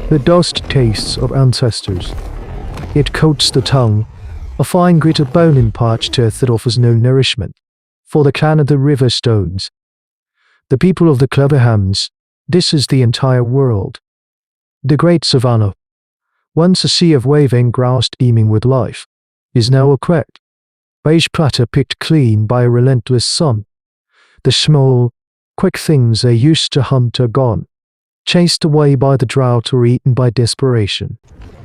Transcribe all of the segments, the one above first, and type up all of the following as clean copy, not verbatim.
the dust tastes of ancestors. It coats the tongue, a fine grit of bone in parched earth that offers no nourishment. For the clan of the river stones, the people of the clever hands, this is the entire world. The great savannah, once a sea of waving grass teeming with life, is now a cracked, beige platter picked clean by a relentless sun. The small, quick things they used to hunt are gone, chased away by the drought or eaten by desperation.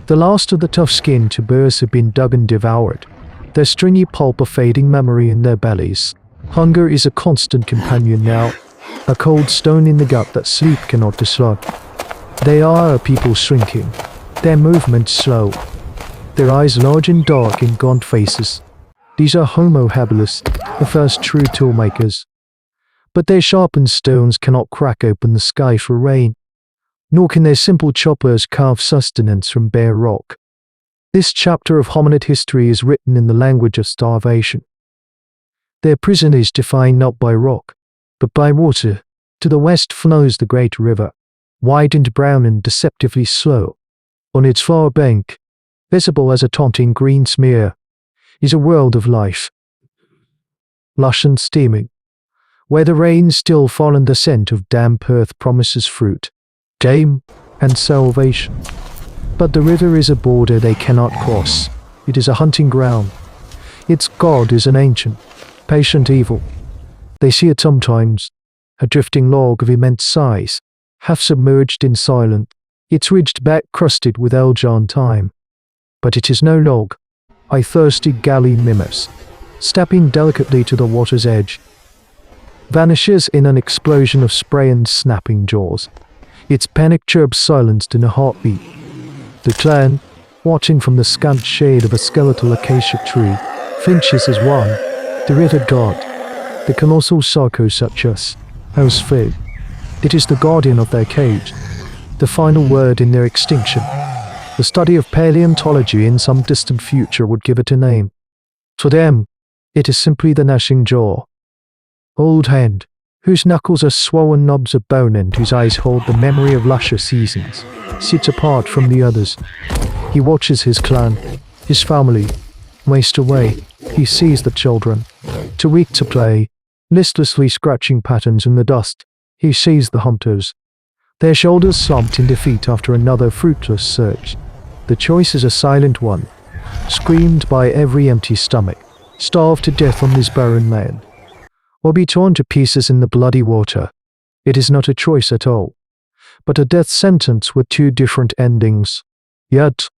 The last of the tough-skinned birds have been dug and devoured, their stringy pulp a fading memory in their bellies. Hunger is a constant companion now, a cold stone in the gut that sleep cannot dislodge. They are a people shrinking, their movements slow, their eyes large and dark in gaunt faces. These are Homo Habilis, the first true toolmakers. But their sharpened stones cannot crack open the sky for rain, nor can their simple choppers carve sustenance from bare rock. This chapter of hominid history is written in the language of starvation. Their prison is defined not by rock, but by water. To the west flows the great river, wide and brown and deceptively slow. On its far bank, visible as a taunting green smear, is a world of life, lush and steaming, where the rains still fall and the scent of damp earth promises fruit, game, and salvation. But the river is a border they cannot cross. It is a hunting ground. Its god is an ancient, patient evil. They see it sometimes, a drifting log of immense size, half submerged in silence, its ridged back crusted with algae on time. But it is no log, a thirsty galley mimus, stepping delicately to the water's edge, vanishes in an explosion of spray and snapping jaws, its panic chirp silenced in a heartbeat. The clan, watching from the scant shade of a skeletal acacia tree, flinches as one, the river god, the colossal Sarcosuchus, house fig. It is the guardian of their cage, the final word in their extinction. The study of paleontology in some distant future would give it a name. To them, it is simply the gnashing jaw. Old hand, whose knuckles are swollen knobs of bone and whose eyes hold the memory of lusher seasons, sits apart from the others. He watches his clan, his family, waste away. He sees the children, too weak to play, listlessly scratching patterns in the dust. He sees the hunters, their shoulders slumped in defeat after another fruitless search. The choice is a silent one, screamed by every empty stomach, starved to death on this barren land, or be torn to pieces in the bloody water. It is not a choice at all, but a death sentence with two different endings. Yet,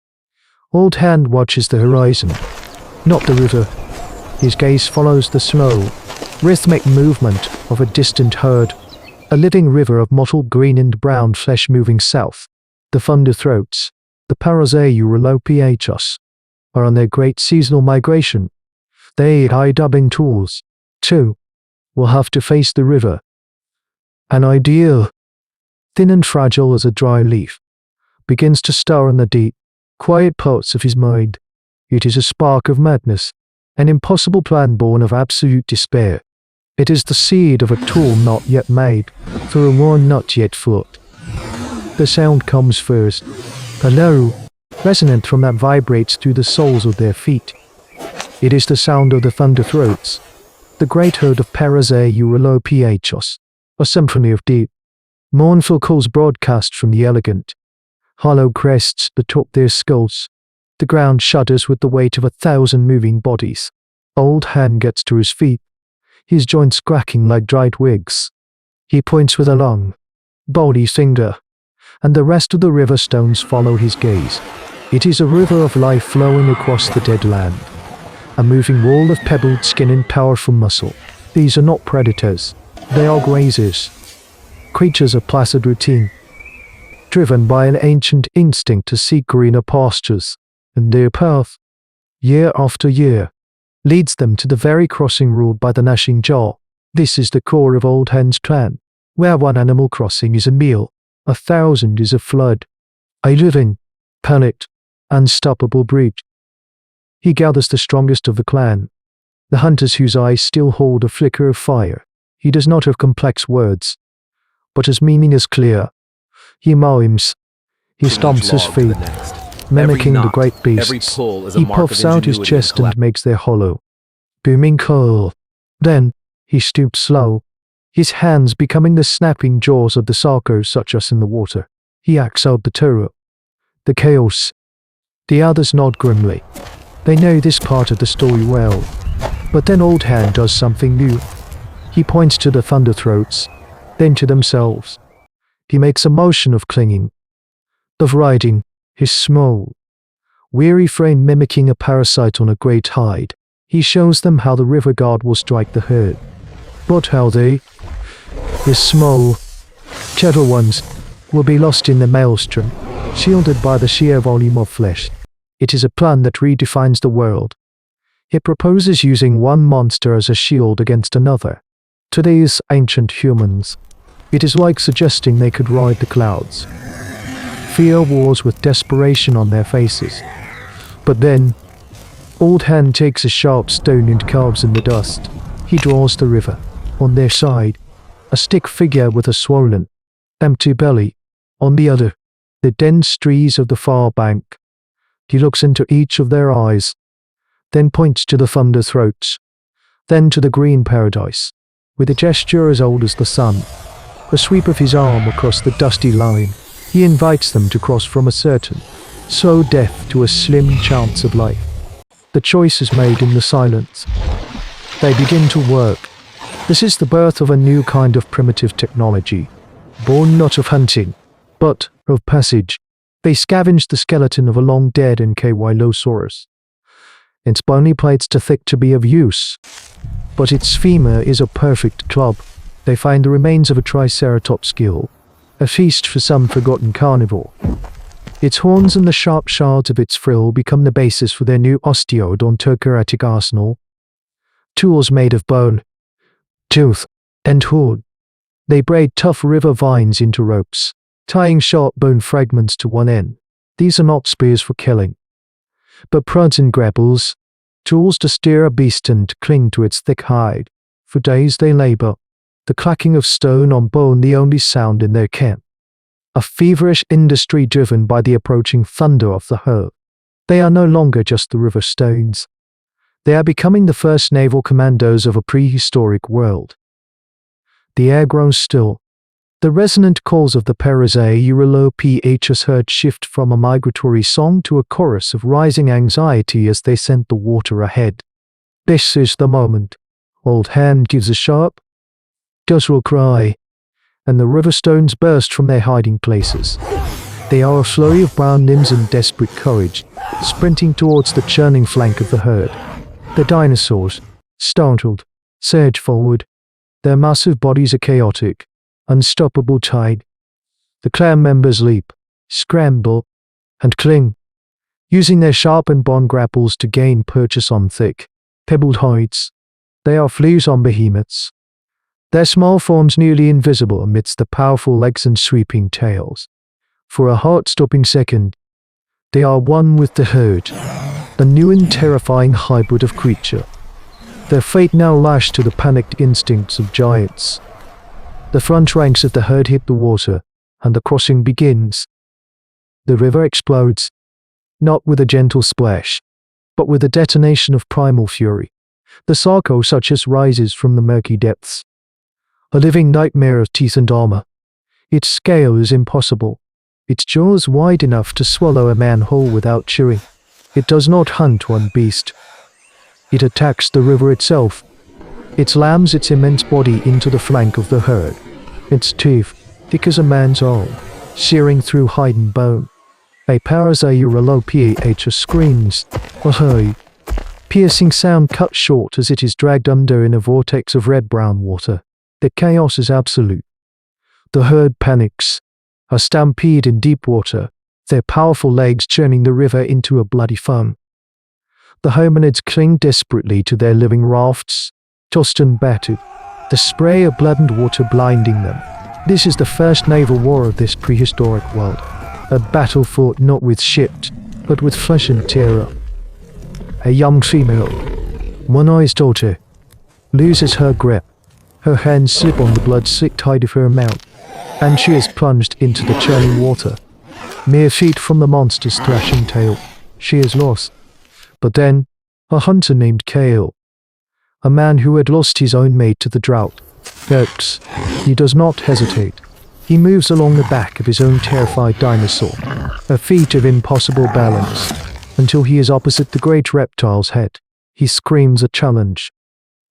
Old Hand watches the horizon, not the river. His gaze follows the slow, rhythmic movement of a distant herd, a living river of mottled green and brown flesh moving south. The thunderthroats, the Parasaurolophus, are on their great seasonal migration. They, high dubbing tools, too, will have to face the river. An idea, thin and fragile as a dry leaf, begins to stir in the deep, quiet parts of his mind. It is a spark of madness, an impossible plan born of absolute despair. It is the seed of a tool not yet made, for a one not yet fought. The sound comes first, a low, resonant from that vibrates through the soles of their feet. It is the sound of the thunderthroats, the great herd of Parasaurolophus, a symphony of deep, mournful calls broadcast from the elegant, hollow crests atop their skulls. The ground shudders with the weight of 1,000 moving bodies. Old Hand gets to his feet, his joints cracking like dried twigs. He points with a long, bony finger, and the rest of the river stones follow his gaze. It is a river of life flowing across the dead land, a moving wall of pebbled skin and powerful muscle. These are not predators, they are grazers, creatures of placid routine, driven by an ancient instinct to seek greener pastures, and their path, year after year, leads them to the very crossing ruled by the gnashing jaw. This is the core of Old Hand's clan, where one animal crossing is a meal, 1,000 is a flood, a living, panicked, unstoppable breach. He gathers the strongest of the clan, the hunters whose eyes still hold a flicker of fire. He does not have complex words, but his meaning is clear. He mimes, He stomps his feet, mimicking the great beasts. He puffs out his chest and makes their hollow, booming call. Then, he stoops slow, his hands becoming the snapping jaws of the Sarcosuchus in the water. He acts out the terror, the chaos. The others nod grimly. They know this part of the story well. But then Old Hand does something new. He points to the thunderthroats, then to themselves. He makes a motion of clinging, of riding, his small, weary frame mimicking a parasite on a great hide. He shows them how the river god will strike the herd. But how they, his small, gentle ones, will be lost in the maelstrom, shielded by the sheer volume of flesh. It is a plan that redefines the world. It proposes using one monster as a shield against another. To these ancient humans, it is like suggesting they could ride the clouds. Fear wars with desperation on their faces. But then, Old Hand takes a sharp stone and carves in the dust. He draws the river. On their side, a stick figure with a swollen, empty belly. On the other, the dense trees of the far bank. He looks into each of their eyes, then points to the thunder throats, then to the green paradise. With a gesture as old as the sun, a sweep of his arm across the dusty line, he invites them to cross from a certain, slow death to a slim chance of life. The choice is made in the silence. They begin to work. This is the birth of a new kind of primitive technology, born not of hunting, but of passage. They scavenge the skeleton of a long-dead ankylosaurus. Its bony plates too thick to be of use, but its femur is a perfect club. They find the remains of a triceratops gill, a feast for some forgotten carnivore. Its horns and the sharp shards of its frill become the basis for their new osteodontoceratic arsenal. Tools made of bone, tooth, and horn. They braid tough river vines into ropes, tying sharp bone fragments to one end. These are not spears for killing, but prods and grapples, tools to steer a beast and to cling to its thick hide. For days they labor, the clacking of stone on bone the only sound in their camp. A feverish industry driven by the approaching thunder of the herd. They are no longer just the river stones. They are becoming the first naval commandos of a prehistoric world. The air grows still. The resonant calls of the Parasaurolophus herd shift from a migratory song to a chorus of rising anxiety as they scent the water ahead. This is the moment. Old Hand gives a sharp, guttural cry, and the river stones burst from their hiding places. They are a flurry of brown limbs and desperate courage, sprinting towards the churning flank of the herd. The dinosaurs, startled, surge forward. Their massive bodies are chaotic, unstoppable tide. The clan members leap, scramble, and cling, using their sharpened bone grapples to gain purchase on thick, pebbled hides. They are fleas on behemoths, their small forms nearly invisible amidst the powerful legs and sweeping tails. For a heart-stopping second, they are one with the herd, the new and terrifying hybrid of creature. Their fate now lashed to the panicked instincts of giants. The front ranks of the herd hit the water, and the crossing begins. The river explodes, not with a gentle splash, but with a detonation of primal fury. The Sarcosuchus rises from the murky depths, a living nightmare of teeth and armor. Its scale is impossible, its jaws wide enough to swallow a man whole without chewing. It does not hunt one beast. It attacks the river itself. It slams its immense body into the flank of the herd, its teeth, thick as a man's arm, searing through hide and bone. A Parasaurolophus screams, "Ahoy!" Piercing sound cut short as it is dragged under in a vortex of red-brown water. The chaos is absolute. The herd panics, a stampede in deep water, their powerful legs churning the river into a bloody foam. The hominids cling desperately to their living rafts, tossed and battered, the spray of blood and water blinding them. This is the first naval war of this prehistoric world, a battle fought not with ships, but with flesh and terror. A young female, one-eyed daughter, loses her grip. Her hands slip on the blood-slicked hide of her mount, and she is plunged into the churning water. Mere feet from the monster's thrashing tail. She is lost. But then, a hunter named Kale, a man who had lost his own mate to the drought, lurks. He does not hesitate. He moves along the back of his own terrified dinosaur, a feat of impossible balance, until he is opposite the great reptile's head. He screams a challenge,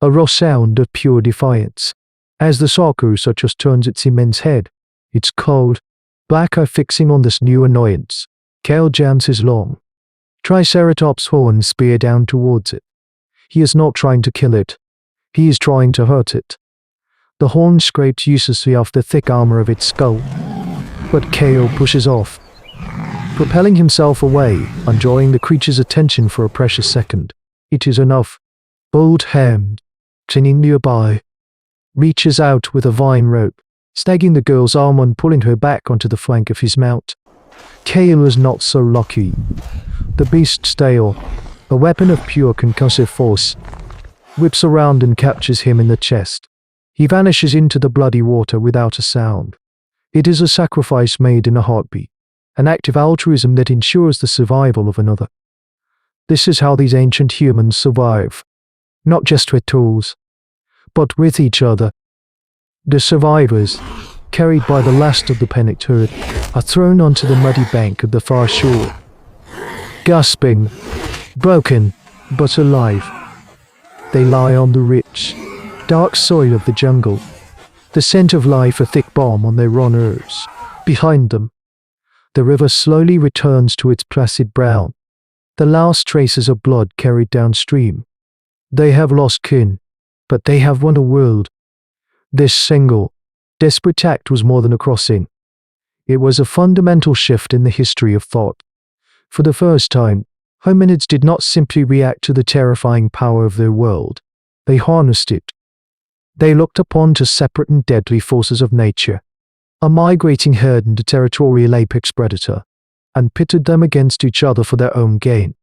a raw sound of pure defiance. As the Sarcosuchus turns its immense head, its cold, black eye fixing on this new annoyance, Kale jams his long, Triceratops horn spear down towards it. He is not trying to kill it. He is trying to hurt it. The horn scrapes uselessly off the thick armor of its skull, but Kale pushes off, propelling himself away and drawing the creature's attention for a precious second. It is enough. Bold hand, clinging nearby, reaches out with a vine rope, snagging the girl's arm and pulling her back onto the flank of his mount. Kale is not so lucky. The beast's tail, a weapon of pure concussive force, whips around and captures him in the chest. He vanishes into the bloody water without a sound. It is a sacrifice made in a heartbeat, an act of altruism that ensures the survival of another. This is how these ancient humans survive, not just with tools, but with each other. The survivors, carried by the last of the panicked herd, are thrown onto the muddy bank of the far shore. Gasping, broken, but alive, they lie on the rich, dark soil of the jungle, the scent of life a thick balm on their raw nerves. Behind them, the river slowly returns to its placid brown, the last traces of blood carried downstream. They have lost kin, but they have won a world. This single, desperate act was more than a crossing. It was a fundamental shift in the history of thought. For the first time, hominids did not simply react to the terrifying power of their world. They harnessed it. They looked upon two separate and deadly forces of nature, a migrating herd and a territorial apex predator, and pitted them against each other for their own gain.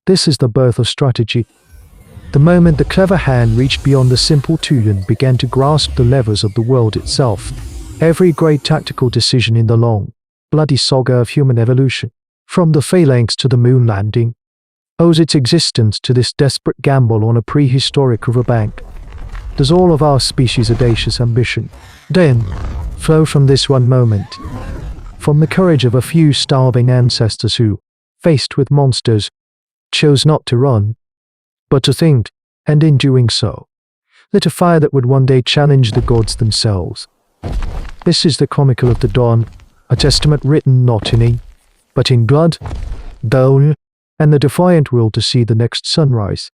This is the birth of strategy. The moment the clever hand reached beyond the simple tool and began to grasp the levers of the world itself, every great tactical decision in the long, bloody saga of human evolution, from the phalanx to the moon landing, owes its existence to this desperate gamble on a prehistoric riverbank. Does all of our species' audacious ambition, then, flow from this one moment? From the courage of a few starving ancestors who, faced with monsters, chose not to run, but to think, and in doing so, lit a fire that would one day challenge the gods themselves. This is the Chronicle of the Dawn, a testament written not in ink, but in blood, bone, and the defiant will to see the next sunrise.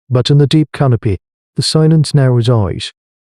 But in the deep canopy, the silence narrows eyes.